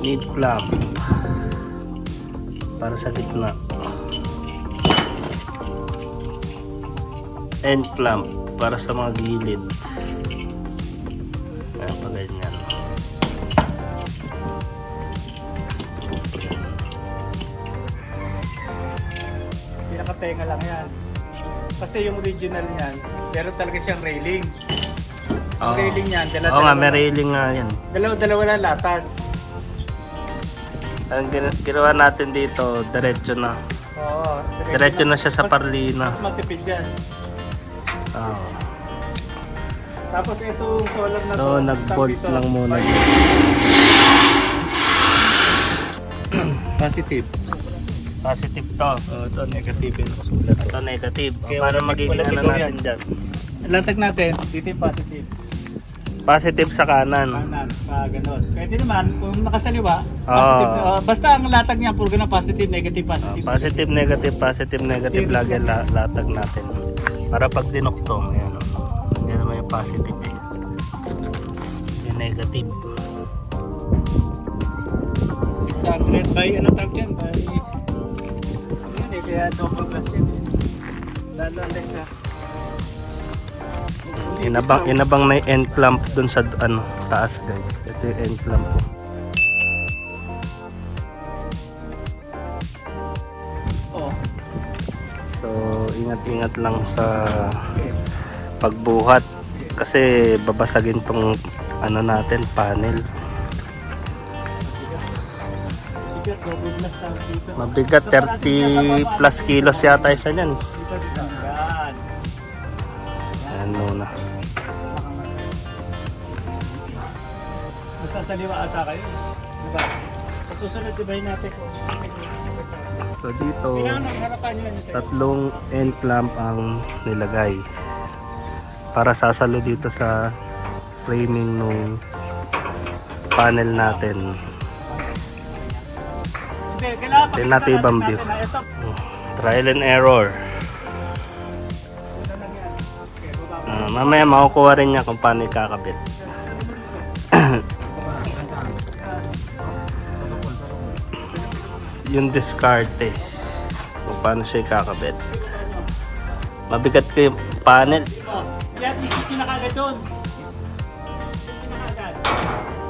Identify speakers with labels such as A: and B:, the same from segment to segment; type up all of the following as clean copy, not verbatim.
A: mid clamp para sa gitna, end clamp para sa mga gilid. Ayan pa ganyan.
B: Pinakatenga lang yan. Kasi yung original niyan, pero talaga siyang railing. Ang railing niyan,
A: Oo nga, may railing nga yan.
B: Dalawa lang latag.
A: Ang ginawa natin dito, diretso na.
B: Oo.
A: Diretso na siya sa parlina.
B: Mas matipid yan.
A: Oo.
B: Tapos itong solar na
A: So,
B: to,
A: nag-bolt
B: dito,
A: lang muna.
B: Positive.
A: Positive to.
B: Ito negative yung sulat.
A: Ito negative.
B: Okay,
A: Paano
B: wala-
A: magiging
B: wala
A: ano
B: ikaw
A: natin
B: yan.
A: dyan?
B: Latag natin, dito yung positive.
A: Positive sa kanan.
B: Kanan, ganon. Pwede naman, kung nakasaliwa,
A: Oo.
B: positive. Basta ang latag niya, puro ganun, positive, negative, positive.
A: Positive, negative, lagi latag natin. Para pag dinuktong, ayan, hindi naman yung positive eh. Yung negative.
B: 600 by, ano tawag yan? By, yun eh, kaya double plus yun eh. Lalang ka.
A: Inabang na yung end clamp dun sa ano, taas guys. Ito yung end clamp po.
B: Oh.
A: So, ingat-ingat lang sa pagbuhat kasi babasagin tong ano natin, panel.
B: Bigat, double plus tawag dito.
A: Mabigat, 30 plus kilos yata isa niyan.
B: Dito. Yan.
A: Ayan muna.
B: Magsasaliwa ata kayo. Diba? Sa susunod, dibahin natin kung
A: So dito,
B: kailangan harapan nyo yun sa
A: tatlong end clamp ang nilagay para sasalo dito sa framing ng panel natin.
B: Hindi, kailangan
A: Tingnan natin ibang view.
B: na ito.
A: Trial and error.
B: Ito lang yan. Okay, baba.
A: Mamaya makukuha rin niya kung paano ikakabit. Yung diskarte kung paano siya ikakabit. Mabigat ko yung panel.
B: Oh, yan, isip nyo na kagad doon. Isip nyo na kagad.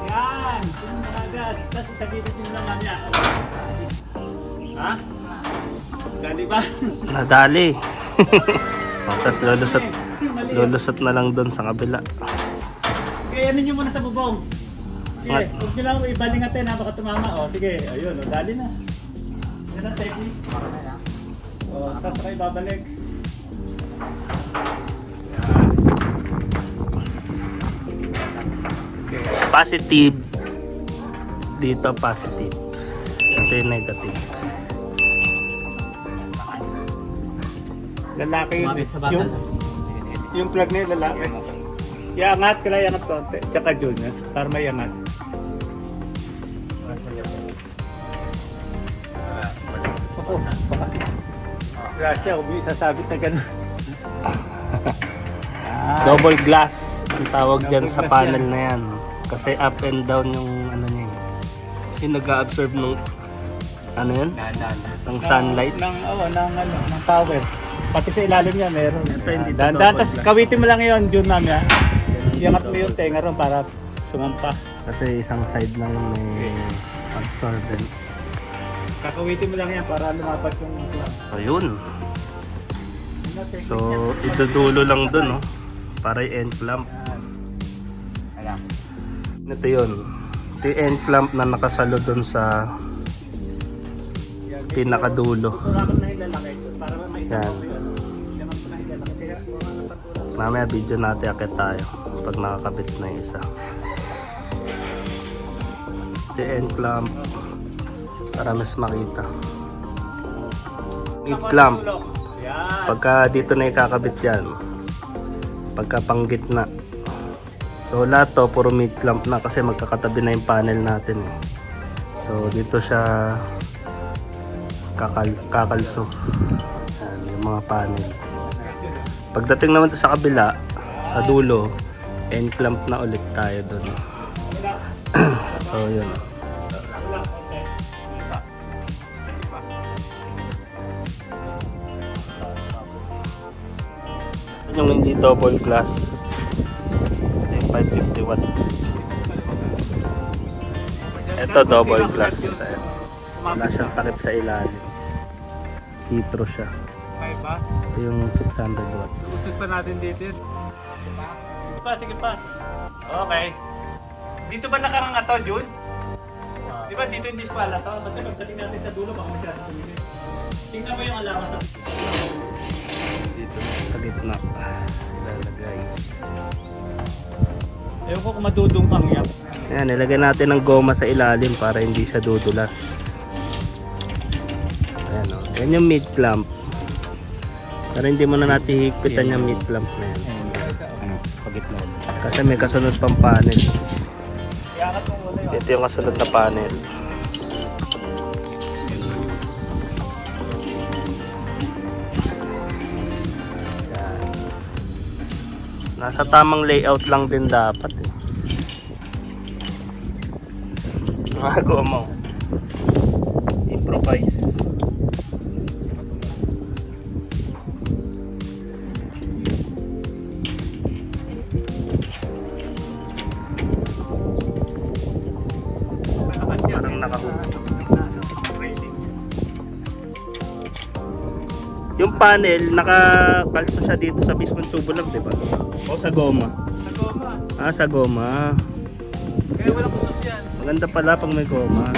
B: Yan, isip nyo na kagad. Tapos itagilid nyo lang mamaya. Ha? Dali ba?
A: Nadali. Tapos lulusot na lang doon sa kabila.
B: Okay, ano nyo muna sa bubong. Sige,
A: What?
B: huwag nyo lang ibalingatin na baka tumama. O, sige, ayun, o, dali na. Yan ang technique. O, tapos kayo babalik. Okay.
A: Positive. Dito positive. Ito yung negative.
B: Lalaki yun.
C: Kumapit sa bakal.
B: Yung plug na yun, lalaki. Iangat ka lang, iangat konti. Tsaka Jonas, para may iangat. Ako, baka. Gracia, huwag yung isasabit na gano'n.
A: Double glass ang tawag dyan
B: Double
A: sa
B: glass
A: panel
B: yan.
A: na yan. Kasi up and down yung ano niya. Yung nag-absorb ng ano yun? Ng sunlight.
B: Ng power. Pati sa ilalim niya, meron.
A: Ito hindi to
B: Dahan-dahan,
A: double
B: tapos
A: glass.
B: kawitin mo lang yun, Jun mamaya. Iangat mo yung tenga ron para sumampa.
A: Kasi isang side lang may absorbent.
B: Kakawitin mo lang yan para lumapat yung plug.
A: Ayun. So, idudulo lang dun, no? Para yung end clamp. Ito yun. Ito yung end clamp na nakasalo dun sa pinakadulo.
B: Tulakan na yung lalaki para may isang
A: Yan.
B: mo yun. Yaman ko na yung lalaki. Kaya mga napatulang.
A: Mamaya video natin akit tayo pag nakakabit na yung isa. Ito yung end clamp para mas makita. Mid clamp.
B: Yan.
A: Pagka dito na ikakabit yan, pagka panggitna. So lahat to puro mid clamp na kasi magkakatabi na yung panel natin eh. So dito siya kakalso. Yan, yung mga panel. Pagdating naman to sa kabila, sa dulo, end clamp na ulit tayo doon. So yun. yung hindi double glass. Ito yung 550 watts. Ito double glass. Ayan. Wala siyang takip sa ilalim. See-through siya.
B: Okay ba?
A: Ito yung 600 watts.
B: Usod pa natin dito yun. Sige pa. Okay. Dito ba nakarang ato, Jun? Di ba dito yung dispala to? Kasi pagdating natin sa dulo, baka masyado tumigil. Tingnan mo yung alaman sa
A: Dito sa gitna. Lalagay.
B: Ewan ko kung madudungkang yan.
A: Ayan, nilagay natin ng goma sa ilalim para hindi siya dudulas. Ayan o. Yan yung mid clamp. Para hindi mo na natin higpitan yung mid clamp na yan.
B: Pagitna.
A: Kasi may kasunod pang panel.
B: Iyakat mo muna yun.
A: Ito yung kasunod na panel. Yan. Nasa tamang layout lang din dapat eh. Magawa mo. Improvise. Parang nakahulog. Yung panel, nakakalso siya dito sa mismong tubo lang, di ba? O sa goma?
B: Sa goma.
A: Ah, sa goma.
B: Kaya walang kusot yan.
A: Maganda pala pag may goma.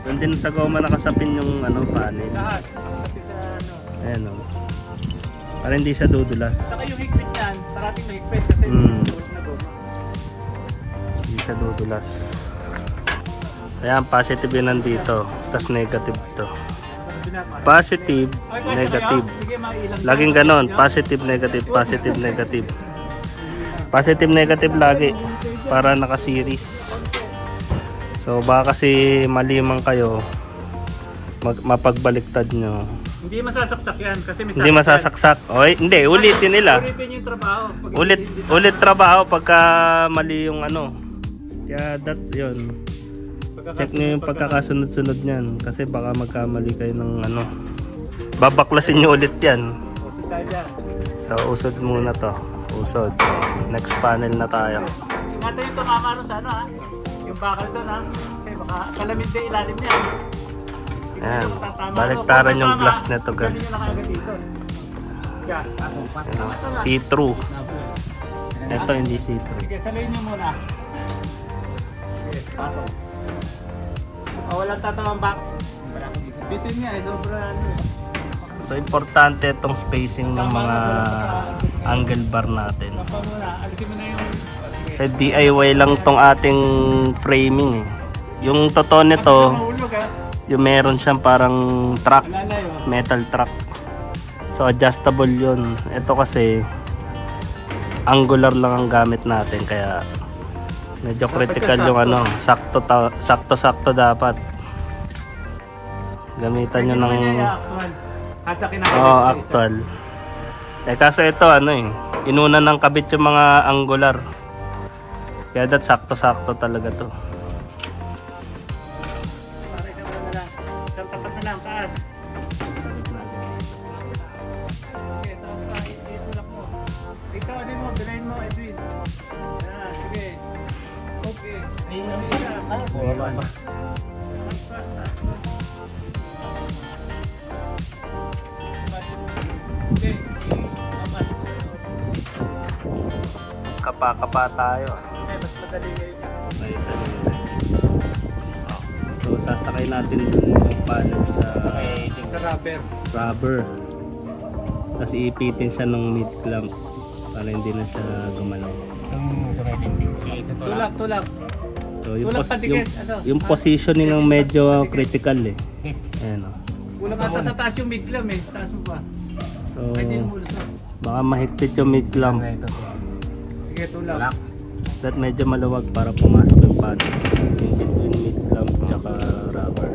A: Doon din sa goma nakasapin yung ano, panel.
B: Lahat. Nakasabi sa ano.
A: Ayan o. Para hindi siya dudulas.
B: Saka yung higpit yan, parating mahigpit kasi suot na goma.
A: Hindi siya dudulas. Ayan, positive yun nandito. Tapos negative to. Positive, negative. Laging ganon. Positive, negative, positive, negative. Positive, negative lagi. Para naka-series. So baka kasi mali man kayo, mapagbaliktad nyo.
B: Hindi masasaksak yan kasi may
A: Hindi masasaksak. Okay, hindi, ulitin nila.
B: Ulitin yung trabaho. Pag
A: Ulit trabaho pagka mali yung ano. Kaya yun. Check nyo yung pagkakasunod-sunod niyan kasi baka magkamali kayo ng ano. Babaklasin nyo ulit yan.
B: Usod tayo dyan.
A: So usod muna to. Usod. Next panel na tayo.
B: Ingatan yung tumama rin sa ano ha. Yung bakal doon ha. Kasi baka salamin din ilalim niya.
A: Ayan. Baliktaran yung glass nito guys.
B: Ganun yung nakagad dito. Yan.
A: See-through. Ito hindi see-through.
B: Sige, salayin nyo muna. Sige, pato. Walang tatawang back. Dito niya eh, sobrang ano.
A: So importante itong spacing ng mga angle bar natin.
B: Papa muna, alisin mo na yung...
A: Sa DIY lang tong ating framing eh. Yung totoo nito,
B: Mahulog ha.
A: yung meron siyang parang track,
B: Malalayo.
A: metal track. So adjustable yun. Ito kasi angular lang ang gamit natin kaya medyo critical yung ano, sakto dapat. Gamitan nyo ng actual. Eh kaso ito ano eh, inuna ng kabit yung mga angular. Kaya sakto talaga to.
B: Para isang ano na lang. Isang tapat na lang, taas. Okay, tapos pa, itulak mo. Ikaw, ano mo, bilahin mo, Edwin. Yan, sige. Okay. Ayun na isa.
A: Bumaba pa.
B: Okay, papasok ko sa loob.
A: Kapa tayo.
B: Okay, mas madali ngayon.
A: So sasakay natin dun yung panel sa
B: Sa rubber.
A: rubber. Tapos iipitin siya ng mid clamp para hindi na siya gumalaw.
B: Tulak.
A: So yung,
B: Tulak patikit, ano?
A: yung positioning ang medyo critical eh. Ayan o.
B: Kulang ata sa taas yung mid-clam eh. Taas mo pa.
A: So
B: Ay, hindi mo lusa.
A: baka mahigpit yung mid clamp.
B: Sige, tulak.
A: That medyo maluwag para pumasok yung panel. In between mid clamp tsaka rubber.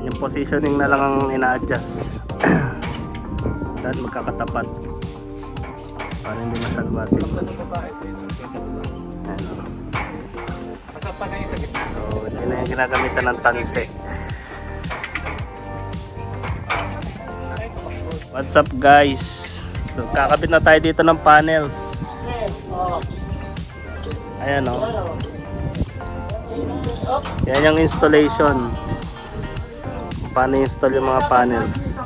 A: Yung positioning na lang ang ina-adjust. Dahil magkakatapat. Para hindi masalbatin.
B: Ano pa ba? Ito yun.
A: Ano.
B: Kasapan na yung sa gitna.
A: So, hindi na yung ginagamitan ng tanse. What's up guys? So kakabit na tayo dito ng panels. Ayan o. Yan yung installation. Paano install yung mga panels.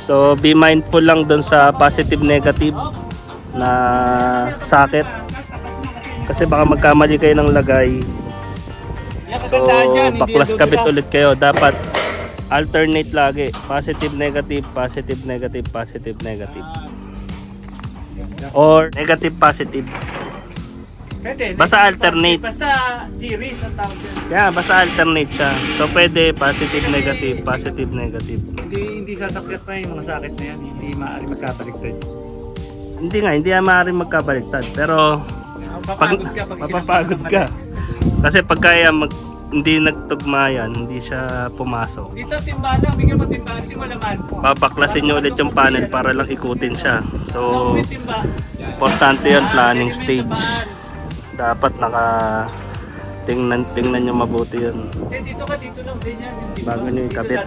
A: So be mindful lang dun sa positive negative na socket. Kasi baka magkamali kayo ng lagay. So baklas kabit ulit kayo. Dapat alternate lagi. Positive negative, positive negative, positive negative. Or negative positive.
B: Pwede.
A: Basta alternate.
B: Basta series ang tawag dyan.
A: Yeah, basta alternate siya. So pwede positive negative, positive negative.
B: Hindi sasakyat pa yung mga sakit na yan. Hindi maaari magkabaliktad.
A: Hindi maaaring magkabaliktad. Pero mapapagod ka. Kasi pagka hindi nagtugma yan, hindi siya pumasok.
B: Dito timbala, bigyan mo timbala, simulaman.
A: Babaklasin nyo ulit yung panel para lang ikutin siya. So
B: Timba.
A: importante yun, planning stage. Dapat tingnan nyo mabuti yun.
B: Dito ka, dito lang din yan.
A: Bago nyo ikabit.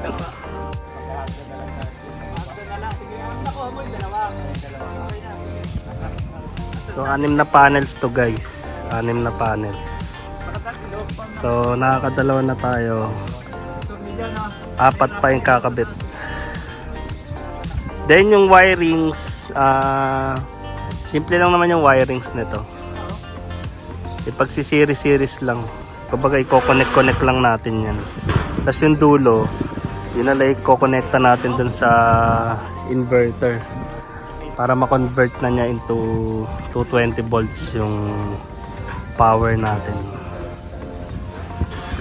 A: So 6 na panels to guys. 6 na panels. So nakakadalawa na tayo. 4 pa yung kakabit. Then yung wirings, simple lang naman yung wirings nito. Ipagsi-series lang. Kumbaga i-connect lang natin yan. Tapos yung dulo, yun na lang i-connecta natin dun sa inverter para ma-convert na niya into 220 volts yung power natin.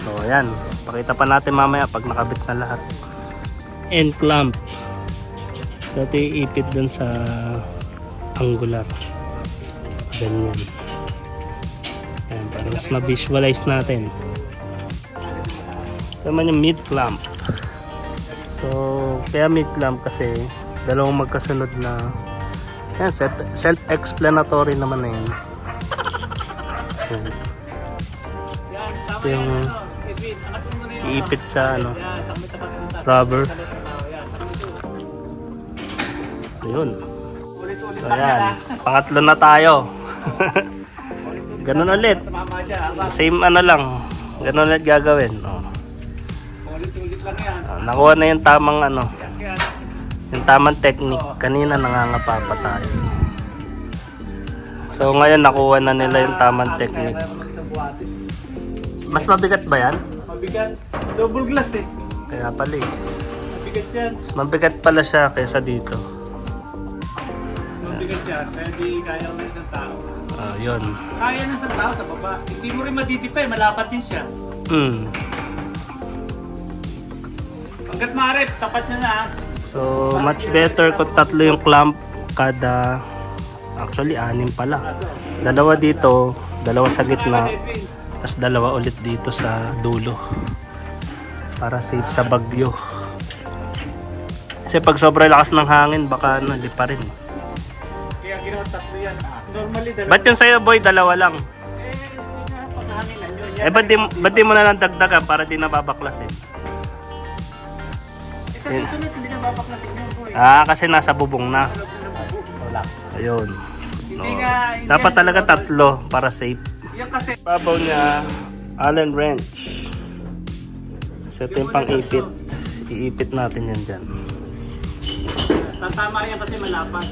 A: So ayan, pakita pa natin mamaya pag nakabit na lahat. End clamp. So ito iipit dun sa angular. Ganyan. Ayan, para mas ma-visualize natin. Ito naman yung mid clamp. So kaya mid clamp kasi dalawang magkasunod na. Ayan, self-explanatory naman na yan. Ayan. Ito yung iipit sa rubber. Ayun. So ayan, pangatlo na tayo. Ganun ulit. Same lang. Ganun ulit gagawin. Nakuha na yung tamang yung tamang technique. Kanina nangangapa pa tayo. So ngayon nakuha na nila yung tamang technique. Mas mabigat ba yan?
B: Mabigat. Double glass eh.
A: Kaya pala eh.
B: Mabigat yan.
A: Mas mabigat pala siya kaysa dito.
B: Mabigat yan. Kaya di kaya ng isang tao.
A: Yun.
B: Kaya ng isang tao sa baba. Hindi mo rin madidipay. Malapat din siya. Hanggat maaari, tapat na na.
A: So much better kung 3 yung clamp kada. Actually 6 pala. 2 dito, 2 sa gitna, tapos 2 ulit dito sa dulo para safe sa bagyo. Kasi pag sobrang lakas ng hangin baka lipa rin.
B: Kaya ginawa 3 yan. Normally 2.
A: Ba't yung sa'yo boy 2 lang?
B: Hindi nga paghanginan yun.
A: Ba't di mo na lang dagdagan para di nababaklas eh?
B: Sa susunod hindi na babaklasin yun boy.
A: Kasi nasa bubong na.
B: Wala.
A: Ayun.
B: Hindi nga.
A: Dapat talaga 3 para safe.
B: Yan kasi.
A: Babaw niya Allen wrench. So ito yung pang-ipit. Iipit natin yan dyan.
B: Tatama yan kasi malapat.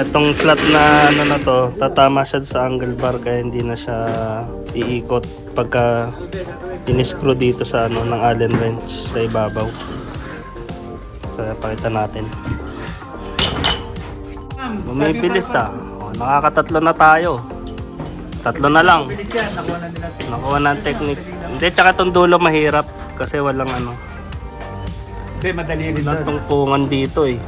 A: Itong flat na to, tatama siya sa angle bar kaya hindi na siya iikot pagka in-screw dito sa ng Allen wrench sa ibabaw. So pakita natin. Bumibilis nakaka-3 na tayo. 3 na lang.
B: Bilis yan, nakuha na nila.
A: Nakuha na ang technique. Hindi, tsaka itong dulo mahirap kasi walang
B: Hindi, madali rin
A: walang
B: doon.
A: tungtungan dito eh.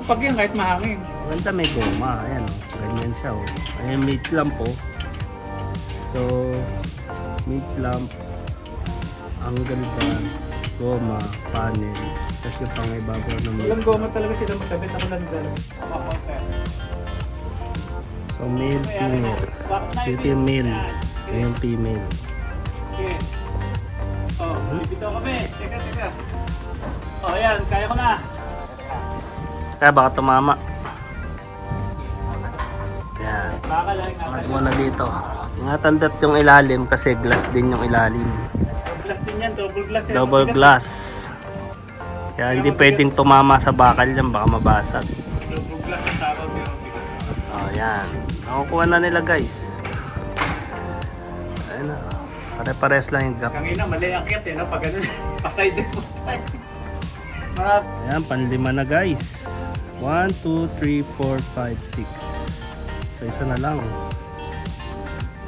B: Pag yan kahit mahangin.
A: Ganda may goma, ayan ganyan siya Ayan may clamp So, may clamp, angle bar, goma, panel, tapos yung pangibabaw ng
B: Walang goma talaga sila magkabit. Ako lang dyan.
A: So, male, female. Ito yung male, ito yung female.
B: Okay. Dito kami. Teka. Ayan, kaya ko na.
A: Kaya baka tumama. Yan.
B: Baka lang
A: Angat muna dito. Ingatan dat yung ilalim kasi glass din yung ilalim.
B: Glass din yan, double glass.
A: Double glass. Kaya hindi pwedeng tumama sa bakal yan, baka mabasag.
B: Double glass ang tawag yun.
A: Oh, yan. Nakukuha na nila guys. Ayun na. Pare-pares lang yung gap.
B: Kangina, mali akyat eh, no? Pag ganun, pasay din po tayo. Marap.
A: Ayan, panlima na guys. 1, 2, 3, 4, 5, 6. So isa na lang.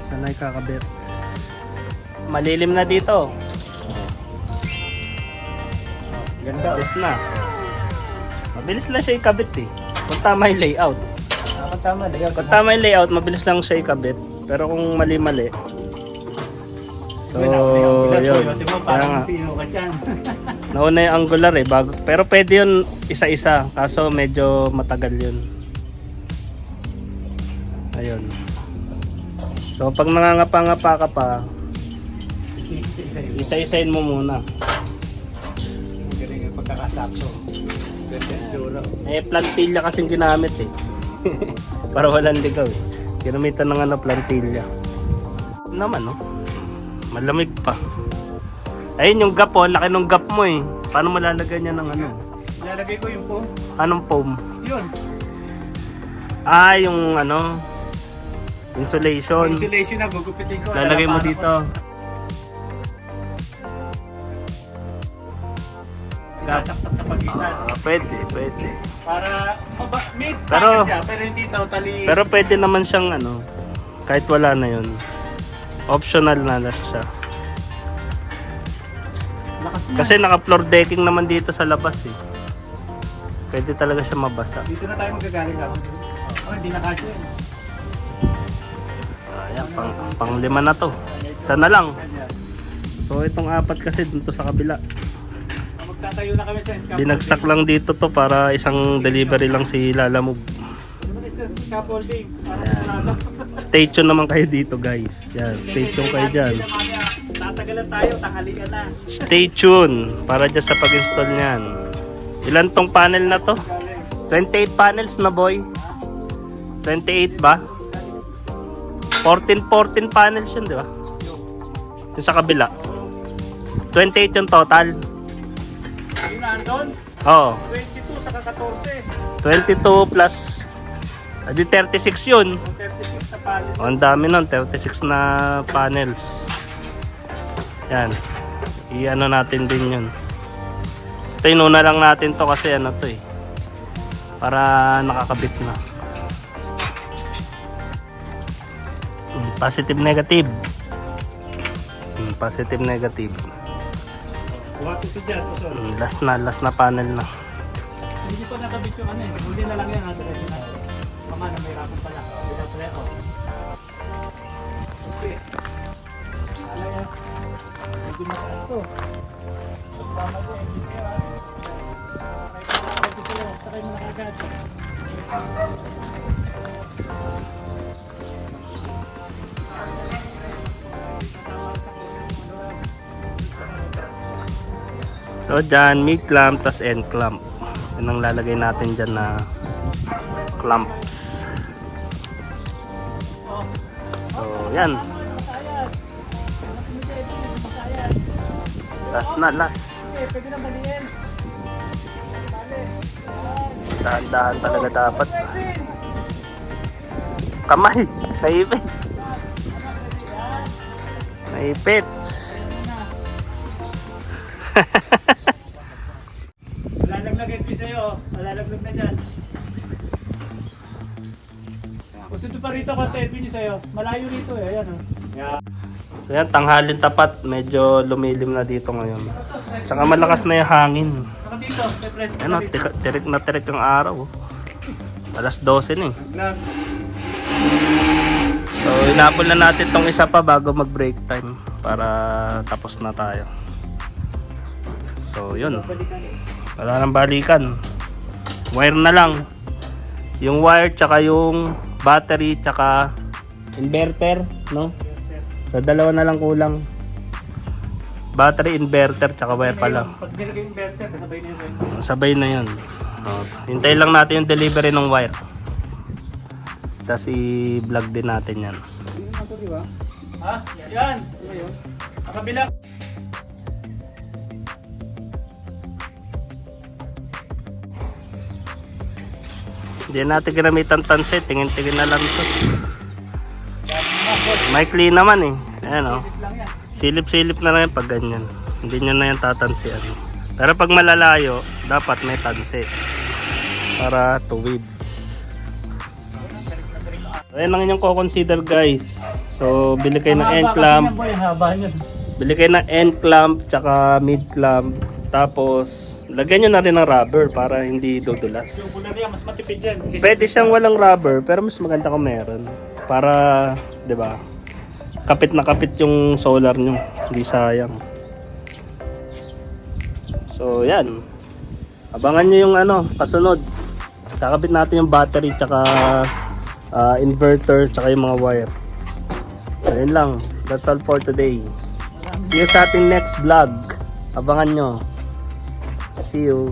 A: Isa na ikakabit. Malilim na dito.
B: Ganda.
A: Kabit na. Mabilis lang siya ikabit eh. Kung tama yung layout.
B: Tama, layout.
A: Kung tama yung layout, mabilis lang siya ikabit. Pero kung mali-mali. So, yun. Kaya nga. Nauna yung angular eh. Bago, pero pwede yun isa-isa. Kaso medyo matagal yun. Ayun. So, pag nangangapa-ngapa ka pa, isa-isain mo muna.
B: Galing yung pagkakasakso. Ganda yung tsura.
A: Eh, plantilla kasing ginamit eh. Para walang ligaw eh. Ginamitan ng ano, plantilla. Naman no? Malamig pa. Ayun yung gap oh, laki ng gap mo eh. Paano malalagay niya ng ano?
B: Ilalagay ko yung foam.
A: Anong foam?
B: Yun.
A: Ah, yung ano, insulation.
B: Insulation na, gugupitin ko.
A: Lalagay mo
B: Lalapanan
A: dito.
B: ko. Sasaksak sa pagitan.
A: Ah, pwede.
B: Para, may
A: Pero-
B: packet siya, pero hindi totally...
A: Pero pwede naman siyang ano, kahit wala na yun. Optional na lang siya.
B: lakas na.
A: Kasi naka-floor decking naman dito sa labas eh. Pwede talaga siya mabasa.
B: Dito na tayo magagaling ako. Oh, hindi na kasya yun.
A: Ayan, pang lima na to. Isa na lang. So itong apat kasi dito sa kabila.
B: Magtatayo na kami sa scaffolding.
A: Binagsak lang dito to para isang delivery lang si Lalamove.
B: Ano ba sa scaffolding? Para
A: Ayan.
B: sarado.
A: Stay tuned naman kayo dito guys. Yan, stay tuned kayo dyan.
B: Tatagalan tayo, tanghalian na.
A: Stay tuned para dyan sa pag-install niyan. Ilan tong panel na to? 28 panels na boy. 28 ba? 14 panels yun, di ba? Yung sa kabila. 28 yung total.
B: Yun na, doon.
A: Oo.
B: 22 saka 14.
A: 22 plus di 36 yun.
B: Yung 36 sa palit.
A: Oh, ang dami nun, 36 na panels. Yan. I-ano natin din yun. Ito inuna lang natin to kasi ano to eh. Para nakakabit na. Positive negative. Positive negative.
B: Buhat ko si Jan, Pasol.
A: Last na panel na.
B: Hindi pa nakabit yung ano eh. Huli na lang yan, natin na. Mama na may rapon pala. Without play-off. Okay. Alay ah. Medyo mataas to. Pagtama ko, engineer ah. Sakay ko sila. Sakay mo na agad.
A: So dyan, mid clamp tas end clamp. Yan ang lalagay natin dyan na clamps. So yan. Last na, last.
B: Pwede na baliin.
A: Dahan-dahan talaga dapat. Kamay, naipit. Naipit.
B: Malalaglag ito sa'yo. Malalaglag na dyan. Gusto pa rito konti Edwin yung sa'yo. Malayo rito eh. Ayan o. Yeah.
A: So yan, tanghalin tapat. Medyo lumilim na dito ngayon. Tsaka malakas na yung hangin.
B: Saka dito. May press
A: Ano, tirik na tirik yung araw. Oh. Alas 12 na eh.
B: Vlog.
A: So inabol na natin tong isa pa bago mag break time. Para tapos na tayo. So yun. Wala nang balikan. Wire na lang. Yung wire tsaka yung battery tsaka inverter, no? So dalawa na lang kulang. Battery, inverter tsaka wire pa lang.
B: Pag nilagay yung inverter, sabay na yun.
A: Sabay na 'yon. Hintayin lang natin yung delivery ng wire. Tapos i-vlog din natin yan.
B: Ha? Yan. Ang kabila.
A: Hindi natin ginamitan tanset. Tingin-tingin na lang ito. Maikli naman eh. Ayan o. Silip-silip na lang yan pag ganyan. Hindi nyo na yan tatansian. Pero pag malalayo, dapat may tansi. Para tuwid. Ayan lang inyong consider guys. So, bili kayo ng end clamp. Bili kayo ng end clamp, tsaka mid clamp. Tapos, lagyan nyo na rin ng rubber para hindi dudulas.
B: Yung bulan niya, mas matipid yan.
A: Pwede siyang walang rubber, pero mas maganda kung meron. Para, di ba, kapit na kapit yung solar nyo. Hindi sayang. So, yan. Abangan nyo yung kasunod. Kakabit natin yung battery, tsaka inverter, tsaka yung mga wire. So, yun lang. That's all for today. See you sa ating next vlog. Abangan nyo. See you.